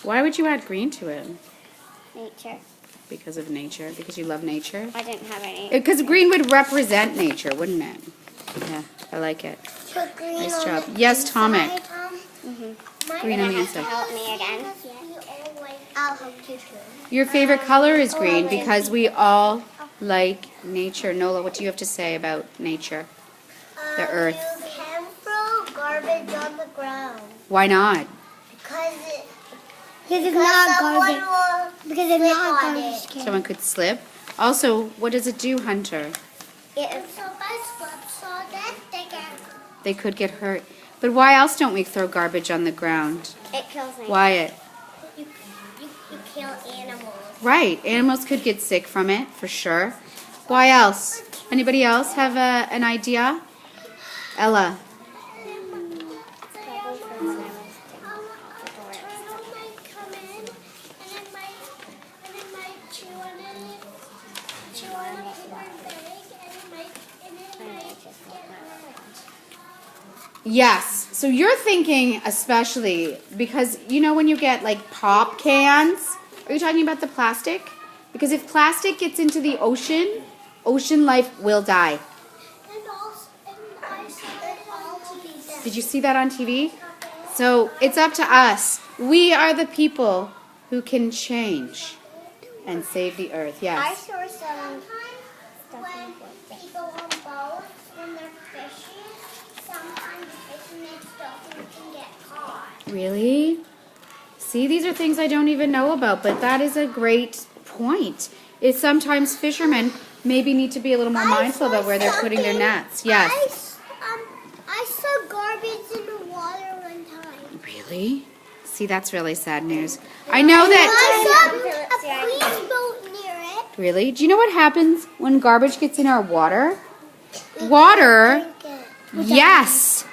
Why would you add green to it? Nature. Because of nature? Because you love nature? I didn't have any. Because green would represent nature, wouldn't it? Yeah, I like it. Put green Nice on job. the Yes, inside, Tomic. Green on the To inside. help me again. I'll help you too. Your favorite color is green because we all like nature. Nola, what do you have to say about nature? The earth. You can throw garbage on the ground. Why not? Because it's not someone garbage. will Because it's slip not on garbage it. can. Someone could slip. Also, what does it do, Hunter? If somebody slips on it, they can. They could get hurt. But why else don't we throw garbage on the ground? It kills me. Wyatt. You kill animals. Right. Animals could get sick from it, for sure. Why else? Anybody else have an idea? Ella. Yes. So you're thinking especially because, you know, when you get like pop cans, are you talking about the plastic? Because if plastic gets into the ocean, ocean life will die. Did you see that on TV? So it's up to us. We are the people who can change and save the earth. I Yes. saw some when people on boats, when they're fishing, sometimes fishermen can get caught. Really? See, these are things I don't even know about, but that is a great point. Is sometimes fishermen maybe need to be a little more mindful about where they're putting their nets. Yes. I saw garbage in the water one time. Really? See, that's really sad news. I know that. I saw a police boat near it. Really? Do you know what happens when garbage gets in our water? Water? Yes.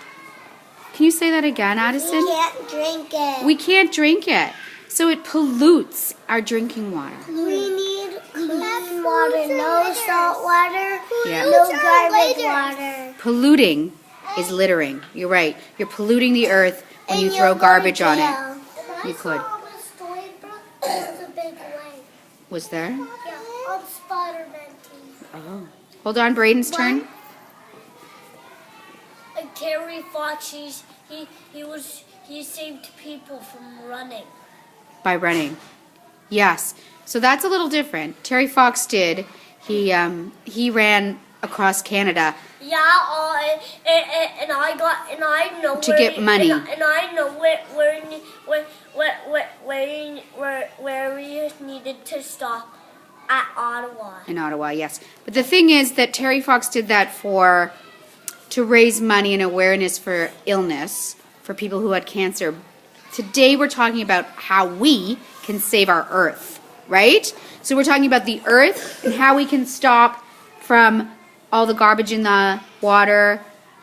Can you say that again, Addison? Can't drink it. We can't drink it. So it pollutes our drinking water. We need clean water, no salt water, Yeah. no garbage water. Polluting is littering. You're right. You're polluting the earth when you throw garbage on it. You could. There's a big lake. Was there? Yeah, on Spider-Man team. Oh. Hold on, Braden's turn. And Terry Fox, he saved people from running. By running. Yes. So that's a little different. Terry Fox did. He ran across Canada. Yeah, and I know To where get money. and I know where we needed to stop at Ottawa. In Ottawa, yes. But the thing is that Terry Fox did that to raise money and awareness for illness for people who had cancer. Today we're talking about how we can save our earth, right? So we're talking about the earth and how we can stop from all the garbage in the water,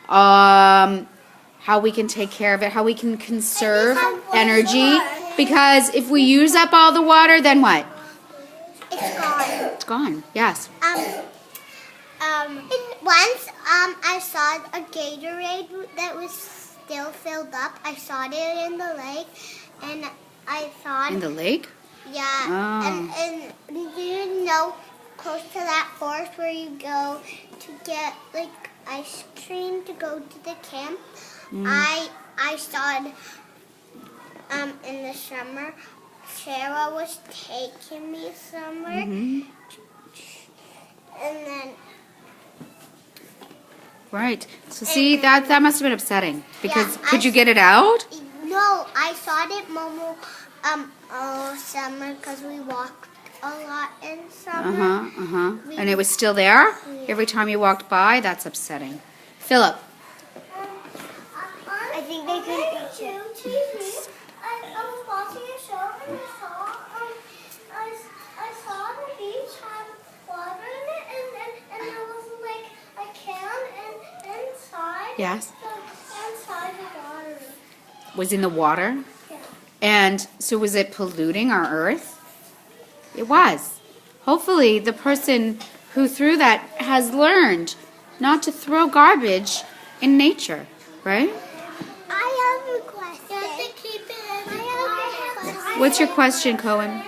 how we can take care of it, how we can conserve energy. Because if we use up all the water, then what? It's gone. It's gone, yes. Once I saw a Gatorade that was still filled up. I saw it in the lake, and I thought. In the lake? Yeah. Oh. And do you know, close to that forest where you go to get like ice cream to go to the camp, I saw it in the summer. Sarah was taking me somewhere, and then. Right. So see, that must have been upsetting. Because Yeah, could you get it out? No, I saw it Momo all summer because we walked a lot in summer. And it was still there? Every time you walked by? That's upsetting. Philip. I think they couldn't reach it. I was watching a show and I saw the beach had water in it and there was like a can inside. Yes. Inside the water. Was in the water? Yeah. And so was it polluting our earth? It was. Hopefully the person who threw that has learned not to throw garbage in nature, right? I have a question. You have to keep it in the water. What's your question, Cohen?